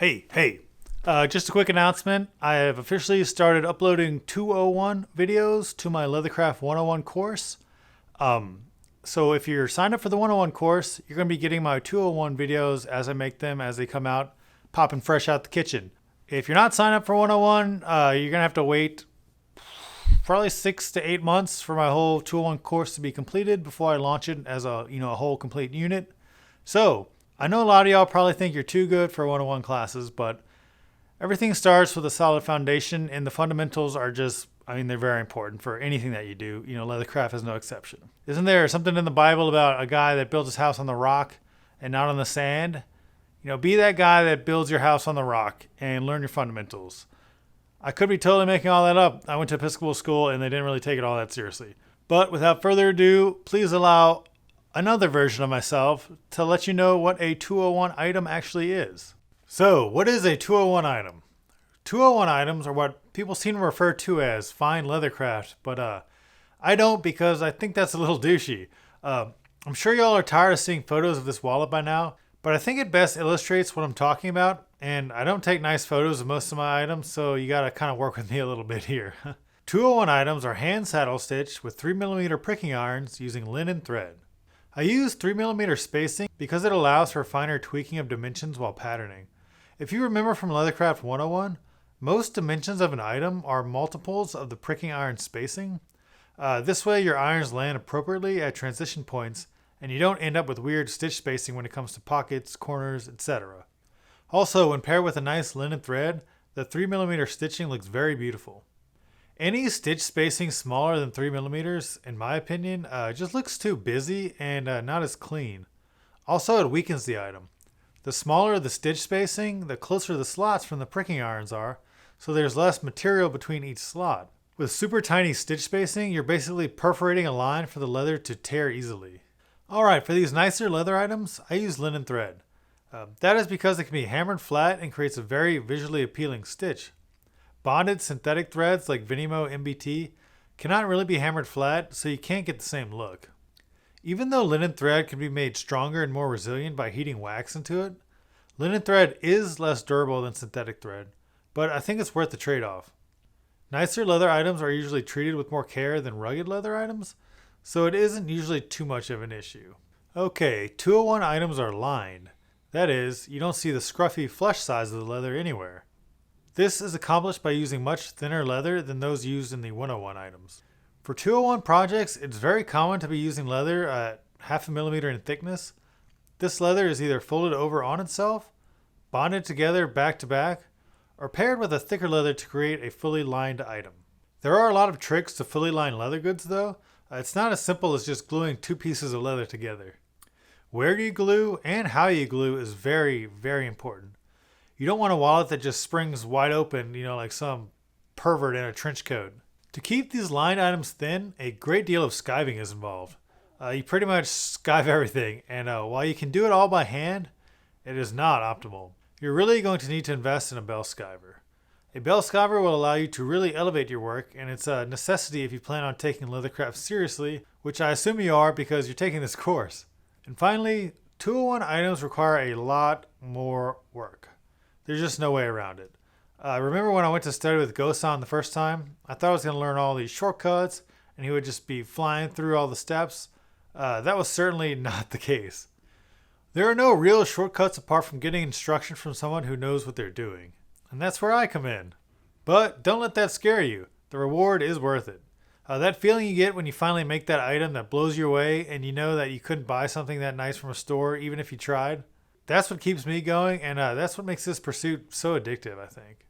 Just a quick announcement. I have officially started uploading 201 videos to my Leathercraft 101 course. So if you're signed up for the 101 course, you're going to be getting my 201 videos as I make them, as they come out, popping fresh out the kitchen. If you're not signed up for 101, you're going to have to wait probably 6 to 8 months for my whole 201 course to be completed before I launch it as a whole complete unit. So I know a lot of y'all probably think you're too good for 101 classes, but everything starts with a solid foundation, and the fundamentals are they're very important for anything that you do. Leathercraft is no exception. Isn't there something in the Bible about a guy that built his house on the rock and not on the sand? Be that guy that builds your house on the rock and learn your fundamentals. I could be totally making all that up. I went to Episcopal school and they didn't really take it all that seriously. But without further ado, please allow another version of myself to let you know what a 201 item actually is. So, what is a 201 item? 201 items are what people seem to refer to as fine leathercraft, but I don't, because I think that's a little douchey. I'm sure y'all are tired of seeing photos of this wallet by now, but I think it best illustrates what I'm talking about, and I don't take nice photos of most of my items, so you gotta kind of work with me a little bit here. 201 items are hand saddle stitched with 3mm pricking irons using linen thread. I use 3mm spacing because it allows for finer tweaking of dimensions while patterning. If you remember from Leathercraft 101, most dimensions of an item are multiples of the pricking iron spacing. This way your irons land appropriately at transition points and you don't end up with weird stitch spacing when it comes to pockets, corners, etc. Also, when paired with a nice linen thread, the 3mm stitching looks very beautiful. Any stitch spacing smaller than 3mm, in my opinion, just looks too busy and not as clean. Also, it weakens the item. The smaller the stitch spacing, the closer the slots from the pricking irons are, so there's less material between each slot. With super tiny stitch spacing, you're basically perforating a line for the leather to tear easily. Alright, for these nicer leather items, I use linen thread. That is because it can be hammered flat and creates a very visually appealing stitch. Bonded synthetic threads like Vinimo MBT cannot really be hammered flat, so you can't get the same look. Even though linen thread can be made stronger and more resilient by heating wax into it, linen thread is less durable than synthetic thread, but I think it's worth the trade-off. Nicer leather items are usually treated with more care than rugged leather items, so it isn't usually too much of an issue. Okay, 201 items are lined. That is, you don't see the scruffy flesh sides of the leather anywhere. This is accomplished by using much thinner leather than those used in the 101 items. For 201 projects, it's very common to be using leather at 0.5 millimeter in thickness. This leather is either folded over on itself, bonded together back to back, or paired with a thicker leather to create a fully lined item. There are a lot of tricks to fully lined leather goods though. It's not as simple as just gluing two pieces of leather together. Where you glue and how you glue is very, very important. You don't want a wallet that just springs wide open, like some pervert in a trench coat. To keep these lined items thin, a great deal of skiving is involved. You pretty much skive everything, and while you can do it all by hand, it is not optimal. You're really going to need to invest in a bell skiver. A bell skiver will allow you to really elevate your work, and it's a necessity if you plan on taking Leathercraft seriously, which I assume you are because you're taking this course. And finally, 201 items require a lot more work. There's just no way around it. Remember when I went to study with Gosan the first time? I thought I was going to learn all these shortcuts and he would just be flying through all the steps. That was certainly not the case. There are no real shortcuts apart from getting instruction from someone who knows what they're doing. And that's where I come in. But don't let that scare you. The reward is worth it. That feeling you get when you finally make that item that blows you away and you know that you couldn't buy something that nice from a store even if you tried. That's what keeps me going, and that's what makes this pursuit so addictive, I think.